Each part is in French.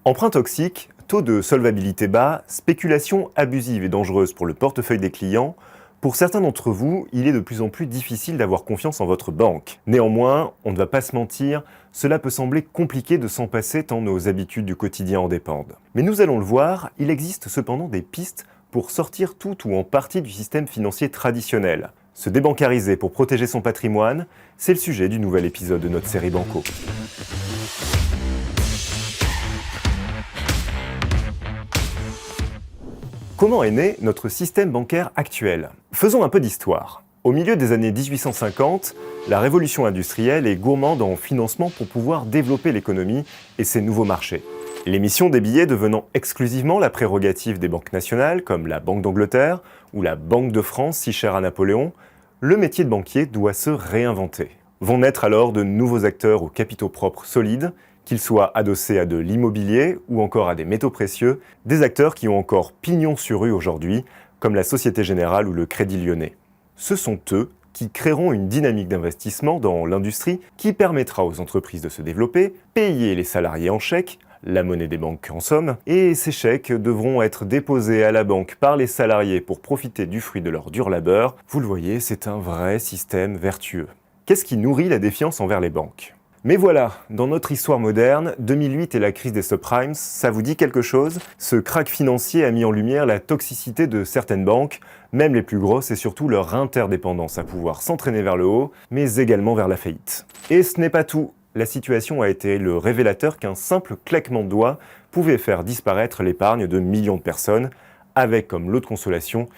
Emprunt toxique, taux de solvabilité bas, spéculation abusive et dangereuse pour le portefeuille des clients, pour certains d'entre vous, il est de plus en plus difficile d'avoir confiance en votre banque. Néanmoins, on ne va pas se mentir, cela peut sembler compliqué de s'en passer tant nos habitudes du quotidien en dépendent. Mais nous allons le voir, il existe cependant des pistes pour sortir tout ou en partie du système financier traditionnel. Se débancariser pour protéger son patrimoine, c'est le sujet du nouvel épisode de notre série Banco. Comment est né notre système bancaire actuel? Faisons un peu d'histoire. Au milieu des années 1850, la révolution industrielle est gourmande en financement pour pouvoir développer l'économie et ses nouveaux marchés. L'émission des billets devenant exclusivement la prérogative des banques nationales, comme la Banque d'Angleterre ou la Banque de France si chère à Napoléon, le métier de banquier doit se réinventer. Vont naître alors de nouveaux acteurs aux capitaux propres solides, qu'ils soient adossés à de l'immobilier ou encore à des métaux précieux, des acteurs qui ont encore pignon sur rue aujourd'hui, comme la Société Générale ou le Crédit Lyonnais. Ce sont eux qui créeront une dynamique d'investissement dans l'industrie qui permettra aux entreprises de se développer, payer les salariés en chèques, la monnaie des banques en somme, et ces chèques devront être déposés à la banque par les salariés pour profiter du fruit de leur dur labeur. Vous le voyez, c'est un vrai système vertueux. Qu'est-ce qui nourrit la défiance envers les banques ? Mais voilà, dans notre histoire moderne, 2008 et la crise des subprimes, ça vous dit quelque chose? Ce krach financier a mis en lumière la toxicité de certaines banques, même les plus grosses, et surtout leur interdépendance à pouvoir s'entraîner vers le haut, mais également vers la faillite. Et ce n'est pas tout. La situation a été le révélateur qu'un simple claquement de doigts pouvait faire disparaître l'épargne de millions de personnes, avec comme lot de consolation,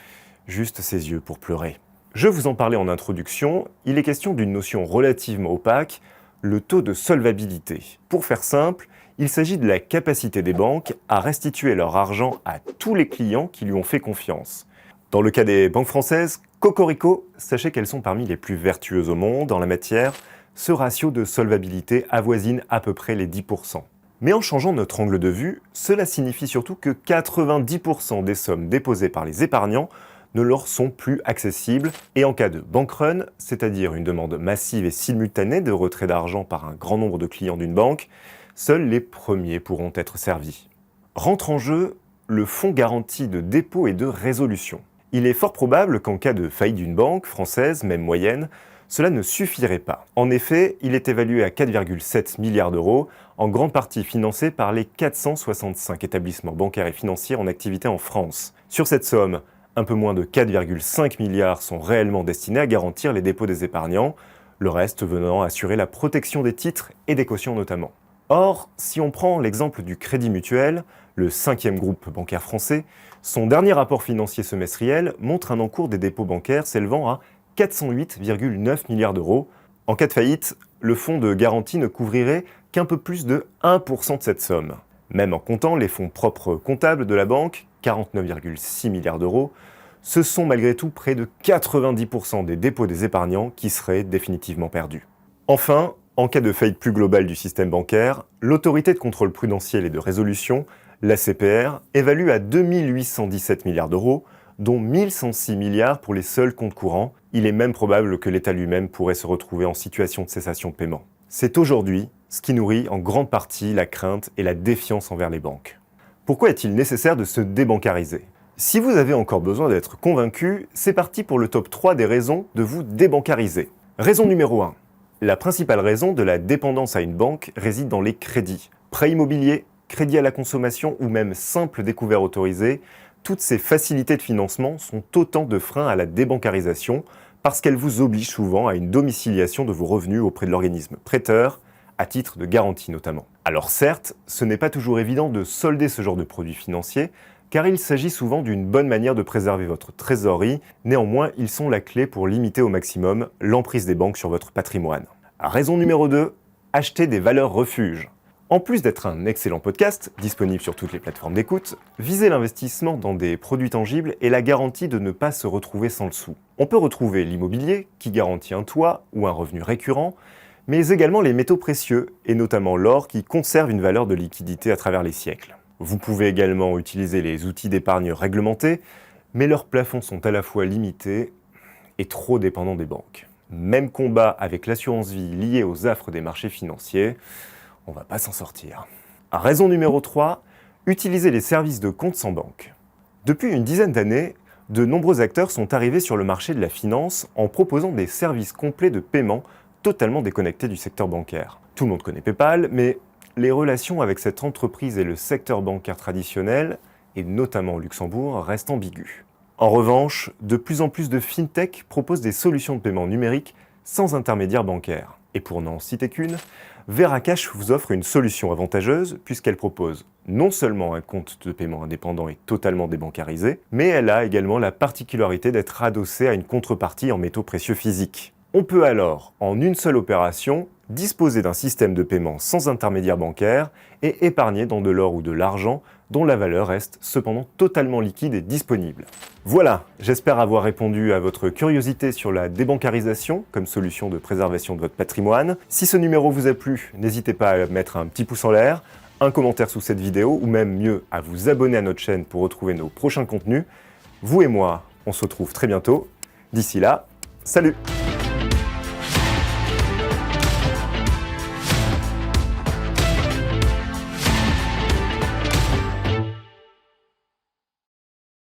juste ses yeux pour pleurer. Je vous en parlais en introduction, il est question d'une notion relativement opaque, le taux de solvabilité. Pour faire simple, il s'agit de la capacité des banques à restituer leur argent à tous les clients qui lui ont fait confiance. Dans le cas des banques françaises, cocorico, sachez qu'elles sont parmi les plus vertueuses au monde en la matière. Ce ratio de solvabilité avoisine à peu près les 10%. Mais en changeant notre angle de vue, cela signifie surtout que 90% des sommes déposées par les épargnants ne leur sont plus accessibles, et en cas de bank run, c'est-à-dire une demande massive et simultanée de retrait d'argent par un grand nombre de clients d'une banque, seuls les premiers pourront être servis. Rentre en jeu le fonds garanti de dépôt et de résolution. Il est fort probable qu'en cas de faillite d'une banque, française, même moyenne, cela ne suffirait pas. En effet, il est évalué à 4,7 milliards d'euros, en grande partie financé par les 465 établissements bancaires et financiers en activité en France. Sur cette somme, un peu moins de 4,5 milliards sont réellement destinés à garantir les dépôts des épargnants, le reste venant assurer la protection des titres et des cautions notamment. Or, si on prend l'exemple du Crédit Mutuel, le 5e groupe bancaire français, son dernier rapport financier semestriel montre un encours des dépôts bancaires s'élevant à 408,9 milliards d'euros. En cas de faillite, le fonds de garantie ne couvrirait qu'un peu plus de 1% de cette somme. Même en comptant les fonds propres comptables de la banque, 49,6 milliards d'euros, ce sont malgré tout près de 90% des dépôts des épargnants qui seraient définitivement perdus. Enfin, en cas de faillite plus globale du système bancaire, l'autorité de contrôle prudentiel et de résolution, l'ACPR, évalue à 2817 milliards d'euros, dont 1106 milliards pour les seuls comptes courants. Il est même probable que l'État lui-même pourrait se retrouver en situation de cessation de paiement. C'est aujourd'hui ce qui nourrit en grande partie la crainte et la défiance envers les banques. Pourquoi est-il nécessaire de se débancariser? Si vous avez encore besoin d'être convaincu, c'est parti pour le top 3 des raisons de vous débancariser. Raison numéro 1. La principale raison de la dépendance à une banque réside dans les crédits. Prêts immobiliers, crédits à la consommation ou même simples découverts autorisés, toutes ces facilités de financement sont autant de freins à la débancarisation parce qu'elles vous obligent souvent à une domiciliation de vos revenus auprès de l'organisme prêteur, à titre de garantie notamment. Alors certes, ce n'est pas toujours évident de solder ce genre de produits financiers, car il s'agit souvent d'une bonne manière de préserver votre trésorerie, néanmoins ils sont la clé pour limiter au maximum l'emprise des banques sur votre patrimoine. Raison numéro 2, acheter des valeurs refuges. En plus d'être un excellent podcast, disponible sur toutes les plateformes d'écoute, viser l'investissement dans des produits tangibles est la garantie de ne pas se retrouver sans le sou. On peut retrouver l'immobilier, qui garantit un toit ou un revenu récurrent, mais également les métaux précieux, et notamment l'or qui conserve une valeur de liquidité à travers les siècles. Vous pouvez également utiliser les outils d'épargne réglementés, mais leurs plafonds sont à la fois limités et trop dépendants des banques. Même combat avec l'assurance vie liée aux affres des marchés financiers, on va pas s'en sortir. Raison numéro 3, utiliser les services de compte sans banque. Depuis une dizaine d'années, de nombreux acteurs sont arrivés sur le marché de la finance en proposant des services complets de paiement totalement déconnectés du secteur bancaire. Tout le monde connaît PayPal, mais les relations avec cette entreprise et le secteur bancaire traditionnel, et notamment au Luxembourg, restent ambiguës. En revanche, de plus en plus de fintech proposent des solutions de paiement numérique sans intermédiaire bancaire. Et pour n'en citer qu'une, Veracash vous offre une solution avantageuse puisqu'elle propose non seulement un compte de paiement indépendant et totalement débancarisé, mais elle a également la particularité d'être adossée à une contrepartie en métaux précieux physiques. On peut alors, en une seule opération, disposer d'un système de paiement sans intermédiaire bancaire et épargner dans de l'or ou de l'argent dont la valeur reste cependant totalement liquide et disponible. Voilà, j'espère avoir répondu à votre curiosité sur la débancarisation comme solution de préservation de votre patrimoine. Si ce numéro vous a plu, n'hésitez pas à mettre un petit pouce en l'air, un commentaire sous cette vidéo ou même mieux à vous abonner à notre chaîne pour retrouver nos prochains contenus. Vous et moi, on se retrouve très bientôt. D'ici là, salut!